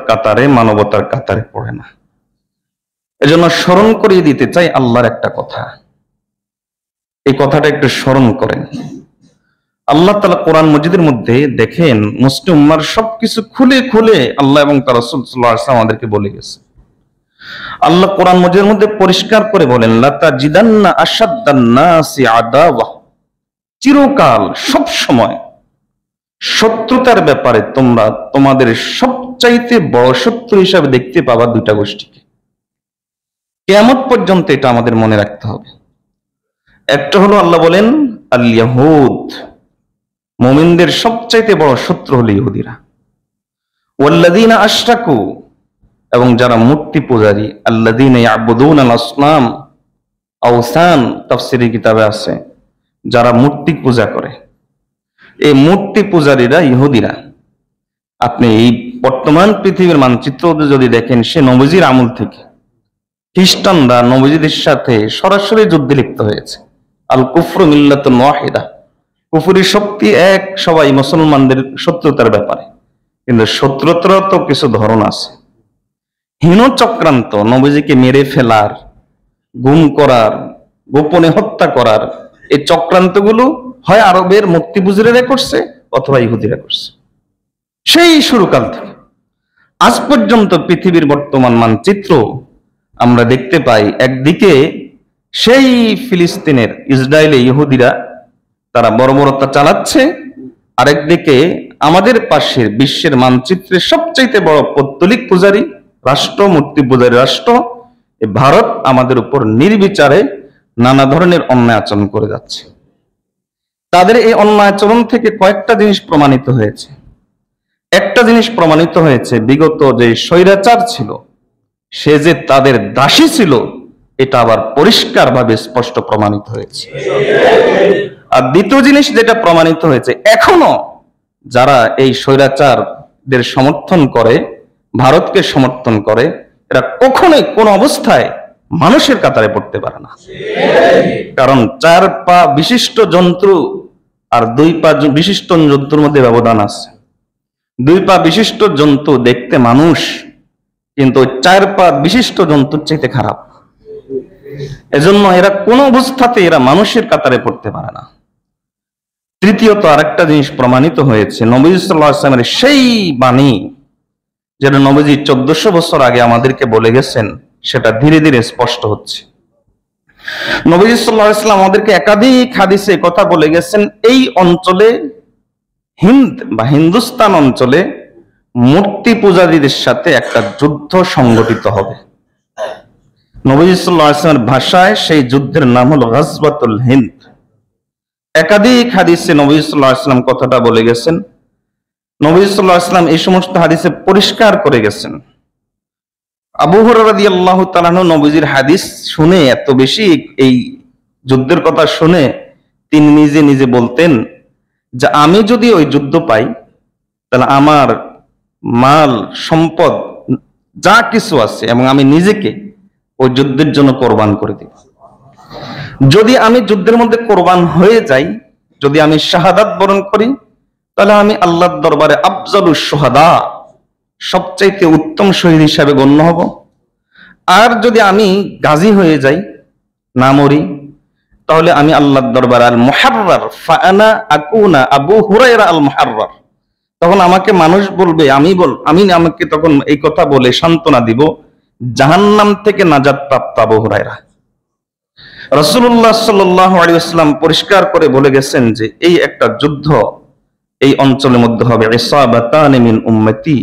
কাতারে পড়ে না। এজন্য স্মরণ করিয়ে দিতে চাই আল্লাহর একটা কথা। এই কথাটা একটু স্মরণ করেন। আল্লাহ তাআলা কোরআন মজিদের মধ্যে দেখেন, মুসলিম উম্মাহর সবকিছু খুলে খুলে আল্লাহ এবং তার রাসূল সাল্লাল্লাহু আলাইহি ওয়াসাল্লাম আমাদেরকে বলে গেছে। আল্লাহ কোরআন মজিদের মধ্যে পরিষ্কার করে বলেন, লাতাজিদান্না আশাদ্দান নাসি আদাওয়া, চিরকাল সব সময় শত্রুতার ব্যাপারে তোমরা তোমাদের সবচাইতে বড় শত্রু হিসাবে দেখতে পাবা দুইটা গোষ্ঠীকে। কিয়ামত পর্যন্ত এটা আমাদের মনে রাখতে হবে। একটা হলো আল্লাহ বলেন আল ইয়াহুদ, মুমিনদের সবচাইতে বড় শত্রু হলো ইহুদিরা। ওয়াল্লাযীনা আশরাকু, এবং যারা মূর্তি পূজারী, আল্লাযীনা ইয়াবুদুনাল আসনাম, আওসান তাফসীরি কিতাবে আছে যারা মূর্তি পূজা করে। এই মূর্তি পূজারীরা ইহুদিরা। আপনি এই বর্তমান পৃথিবীর মানচিত্র যদি দেখেন, সে নবীজির আমল থেকে খ্রিস্টানরা নবীজিদের সাথে সরাসরি যুদ্ধে লিপ্ত হয়েছে। আল কুফরু মিল্লাতুন ওয়াহিদা, কুফরি শক্তি এক, সবাই মুসলমানদের শত্রুতার ব্যাপারে। কিন্তু শত্রুতার তো কিছু ধরন আছে। হীন চক্রান্ত, নবীজিকে মেরে ফেলার, গুম করার, গোপনে হত্যা করার, এই চক্রান্তগুলো হয় আরবের মূর্তি পূজারীরা করছে অথবা ইহুদিরা করছে। সেই শুরুকাল থেকে আজ পর্যন্ত পৃথিবীর বর্তমান মানচিত্র আমরা দেখতে পাই, একদিকে সেই ফিলিস্তিনের ইসরায়েলে ইহুদিরা তারা বর্বরতা চালাচ্ছে, আরেকদিকে আমাদের পাশের বিশ্বের মানচিত্রে সবচাইতে বড় পৌত্তলিক পূজারী রাষ্ট্র, মূর্তি পূজারী রাষ্ট্র ভারত আমাদের উপর নির্বিচারে নানা ধরনের অন্যায় আচরণ করে যাচ্ছে। তাদের এই অন্যায় আচরণ থেকে কয়েকটা জিনিস প্রমাণিত হয়েছে। একটা জিনিস প্রমাণিত হয়েছে, বিগত যে স্বৈরাচার ছিল সে যে তাদের দাসী ছিল, এটা আবার পরিষ্কারভাবে স্পষ্ট প্রমাণিত হয়েছে। আর দ্বিতীয় জিনিস যেটা প্রমাণিত হয়েছে, এখনো যারা এই স্বৈরাচারদের সমর্থন করে, ভারতকে সমর্থন করে, এরা কখনোই কোন অবস্থায় মানুষের কাতারে পড়তে পারে না। কারণ 4 পা বিশিষ্ট জন্তু আর 2 পা বিশিষ্ট জন্তুর মধ্যে ব্যবধান আছে। 2 পা বিশিষ্ট জন্তু দেখতে মানুষ, কিন্তু 4 পা বিশিষ্ট জন্তুর চাইতে খারাপ। এজন্য এরা কোন অবস্থাতে এরা মানুষের কাতারে পড়তে পারে না। তৃতীয়ত আরেকটা জিনিস প্রমাণিত হয়েছে, নবী সাল্লাল্লাহু আলাইহি ওয়াসাল্লামের সেই বাণী যেটা নবীজি 1400 বছর আগে আমাদেরকে বলে গেছেন, সেটা ধীরে ধীরে স্পষ্ট হচ্ছে। নবীজি সাল্লাল্লাহু আলাইহি ওয়াসাল্লাম আমাদেরকে একাধিক হাদিসে কথা বলে গেছেন, এই অঞ্চলে হিন্দুস্তান অঞ্চলে মূর্তি পূজারীদের সাথে একটা যুদ্ধ সংগঠিত হবে। নবী সাল্লাল্লাহু আলাইহি ওয়াসাল্লামের ভাষায় সেই যুদ্ধের নাম হলো গাজওয়াতুল হিন্দ। একাধিক হাদিসে নবী সাল্লাল্লাহু আলাইহি ওয়াসাল্লাম কথাটা বলে গেছেন। নবী সাল্লাল্লাহু আলাইহি ওয়াসাল্লাম এই সমস্ত হাদিসে পরিষ্কার করে গেছেন। আবু হুরায়রা রাদিয়াল্লাহু তাআলা আনহু নবীজির হাদিস শুনে, এত বেশি এই যুদ্ধের কথা শুনে তিনি নিজে নিজে বলতেন যে আমি যদি ওই যুদ্ধ পাই, তাহলে আমার মাল, সম্পদ যা কিছু আছে এবং আমি নিজেকে ওই যুদ্ধের জন্য কোরবান করে দিব। যদি আমি যুদ্ধের মধ্যে কোরবান হয়ে যাই, যদি আমি শাহাদাত বরণ করি, তাহলে আমি আল্লাহর দরবারে আফজালুশ শুহাদা, সবচাইতে উত্তম শহীদ হিসাবে গণ্য হব। আর যদি আমি গাজী হয়ে যাই, না মরি, তাহলে আমি আল্লাহর দরবারে আল মুহাররার, ফাআনা আকুনা আবু হুরায়রা আল মুহাররার, তখন আমাকে মানুষ বলবে, আমি আমাকে তখন এই কথা বলে সান্ত্বনা দিব, জাহান্নাম থেকে নাজাত প্রাপ্ত আবু হুরায়রা। রাসূলুল্লাহ সাল্লাল্লাহু আলাইহি ওয়াসাল্লাম পরিষ্কার করে বলে গেছেন যে এই একটা যুদ্ধ এই অঞ্চলের মধ্যে হবে, ইসাবাতান মিন উম্মতি,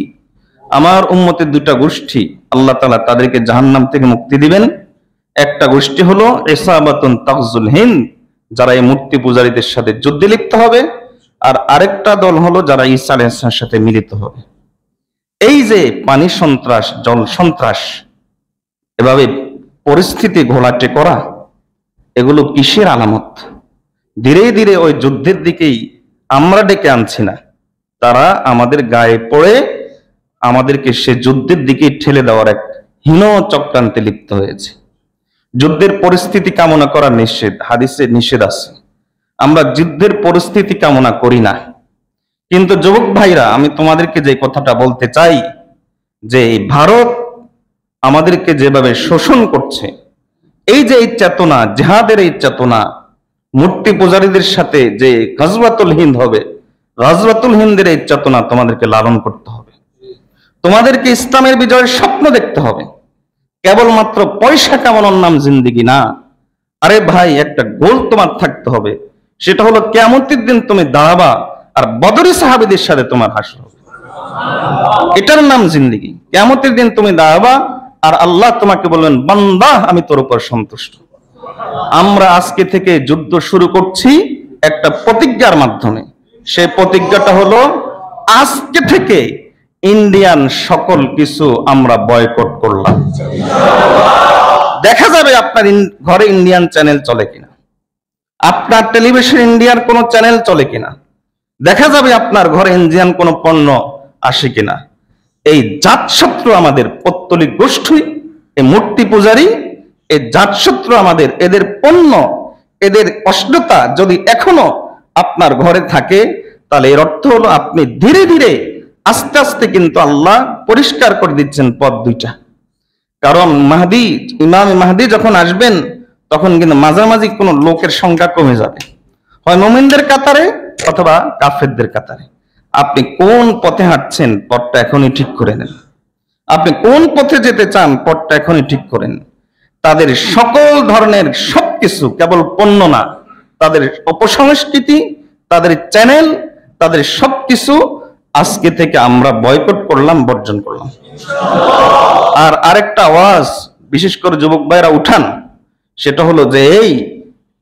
আমার উম্মতের 2টা গোষ্ঠী, আল্লাহ তাআলা তাদেরকে জাহান্নাম থেকে মুক্তি দিবেন। একটা গোষ্ঠী হলো ইসাবাতুন তাগজুল হিন্দ, যারা এই মূর্তি পূজারীদের সাথে যুদ্ধে লিপ্ত হবে, আর আরেকটা দল হলো যারা ঈসা আলাইহিস সালামের সাথে মিলিত হবে। এই যে পানি সন্ত্রাস, জল সন্ত্রাস, এভাবে পরিস্থিতি ঘোলাটে করা, এগুলো কিসের আলামত? ধীরে ধীরে ওই যুদ্ধের দিকেই আমরা ডেকে আনছি না, তারা আমাদের গায়ে পড়ে আমাদেরকে সে যুদ্ধের দিকে ঠেলে দেওয়ার এক হীন চক্রান্তে লিপ্ত হয়েছে। যুদ্ধের পরিস্থিতি কামনা করা নিষেধ, হাদিসে নিষেধ আছে। আমরা যুদ্ধের পরিস্থিতি কামনা করি না। কিন্তু যুবক ভাইরা, আমি তোমাদেরকে যে কথাটা বলতে চাই, যে ভারত আমাদেরকে যেভাবে শোষণ করছে, এই যে এই চেতনা, জিহাদের এই চেতনা, মূর্তি পূজারীদের সাথে যে গজওয়াতুল হিন্দ হবে, গজওয়াতুল হিন্দের এই চেতনা তোমাদেরকে লালন করতে হবে। তোমাদেরকে ইসলামের বিজয়ের স্বপ্ন দেখতে হবে। কেবলমাত্র পয়সা কামানোর নাম জিন্দেগি না। আরে ভাই, একটা গোল তোমার থাকতে হবে, সেটা হলো কিয়ামতের দিন তুমি দাঁড়াবা আর বদরি সাহাবীদের সাথে তোমার হাসর হবে। এটার নাম জিন্দেগি। কিয়ামতের দিন তুমি দাঁড়াবা আর আল্লাহ তোমাকে বলবেন, বান্দা আমি তোর উপর সন্তুষ্ট। আমরা আজকে থেকে যুদ্ধ শুরু করছি একটা প্রতিজ্ঞার মাধ্যমে। সেই প্রতিজ্ঞাটা হলো, আজকে থেকে ইন্ডিয়ান সকল কিছু আমরা বয়কট করলাম। দেখা যাবে আপনার ঘরে ইন্ডিয়ান চ্যানেল চলে কিনা, আপনার টেলিভিশন ইন্ডিয়ার কোন চ্যানেল চলে কিনা, দেখা যাবে আপনার ঘরে ইন্ডিয়ান কোন পণ্য আসে কিনা। এই জাতশত্রু আমাদের পৌত্তলিক গোষ্ঠী, এই মূর্তি পূজারী, এই জাতশত্রু আমাদের, এদের পণ্য, এদের অশ্লীলতা যদি এখনো আপনার ঘরে থাকে, তাহলে এর অর্থ হলো আপনি ধীরে ধীরে আস্তে আস্তে কিন্তু আল্লাহ পরিষ্কার করে দিচ্ছেন পথ দুইটা। কারণ মাহদি, ইমাম মাহদি যখন আসবেন, তখন কিন্তু মাঝামাঝি কোন লোকের সংখ্যা কমে যাবে, হয় মুমিনদের কাতারে অথবা কাফেরদের কাতারে। আপনি কোন পথে হাঁটছেন, পথটা এখনই ঠিক করে নেন। আপনি কোন পথে যেতে চান, পথটা এখনই ঠিক করেন। তাদের সকল ধরনের সবকিছু কেবল পণ্য না, তাদের অপসংস্কৃতি, তাদের চ্যানেল, তাদের সবকিছু আজকে থেকে আমরা বয়কট করলাম, বর্জন করলাম। আর আরেকটা আওয়াজ বিশেষ করে যুবক ভাইরা উঠান, সেটা হলো যে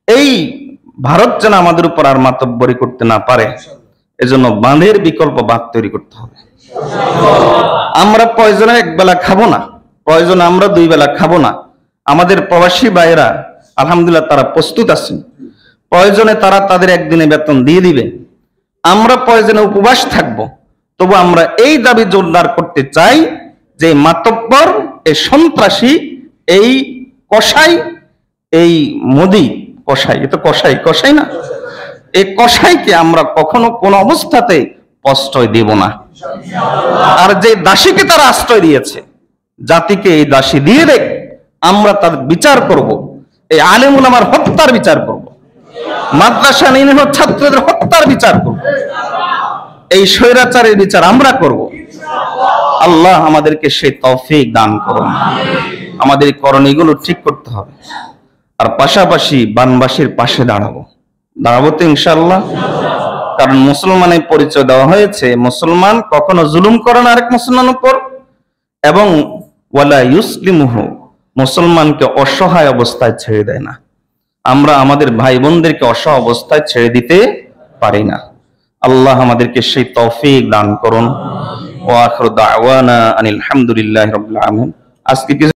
এই ভারত যেন আমাদের উপর আর মাতব্বরি করতে না পারে, এজন্য বাঁধের বিকল্প বাঁধ তৈরি করতে হবে। আমরা প্রয়োজনে এক বেলা খাবো না, প্রয়োজনে আমরা 2 বেলা খাবো না। আমাদের প্রবাসী ভাইয়েরা আলহামদুলিল্লাহ তারা প্রস্তুত আছেন, প্রয়োজনে তারা তাদের একদিনে বেতন দিয়ে দিবে। আমরা প্রয়োজনে উপবাস থাকবো, তবু আমরা এই দাবি জোরদার করতে চাই যে মাতব্বর, এই সন্ত্রাসী, এই কসাই, এই মোদি কসাই, এ তো কসাই না, এই কসাইকে আমরা কখনো কোন অবস্থাতে প্রশ্রয় দেব না। আর যে দাসীকে তারা আশ্রয় দিয়েছে, জাতিকে এই দাসী দিয়ে দেখ, আমরা তার বিচার করব। এই আলেম উলামার হত্যার বিচার করব, মাদ্রাসা নিরীহ ছাত্রদের হত্যার বিচার করব, এই স্বৈরাচারের বিচার আমরা করব। আল্লাহ আমাদেরকে সেই তৌফিক দান করুন। আমাদের করণীয়গুলো ঠিক করতে হবে, আর পাশাপাশি বানবাসীর পাশে দাঁড়াবো তো ইনশাআল্লাহ। কারণ মুসলমানের পরিচয় দেওয়া হয়েছে, মুসলমান কখনো জুলুম করে না আরেক মুসলমানের উপর, এবং ওয়ালা ইউসলিমুহু, মুসলমানকে অসহায় অবস্থায় ছেড়ে দেয় না। আমরা আমাদের ভাই বোনদেরকে অসহায় অবস্থায় ছেড়ে দিতে পারি না। আল্লাহ আমাদেরকে সেই তৌফিক দান করুন। ওয়া আখিরু দাওয়ানা আনিল হামদুলিল্লাহি রাব্বিল আলামিন। আজকে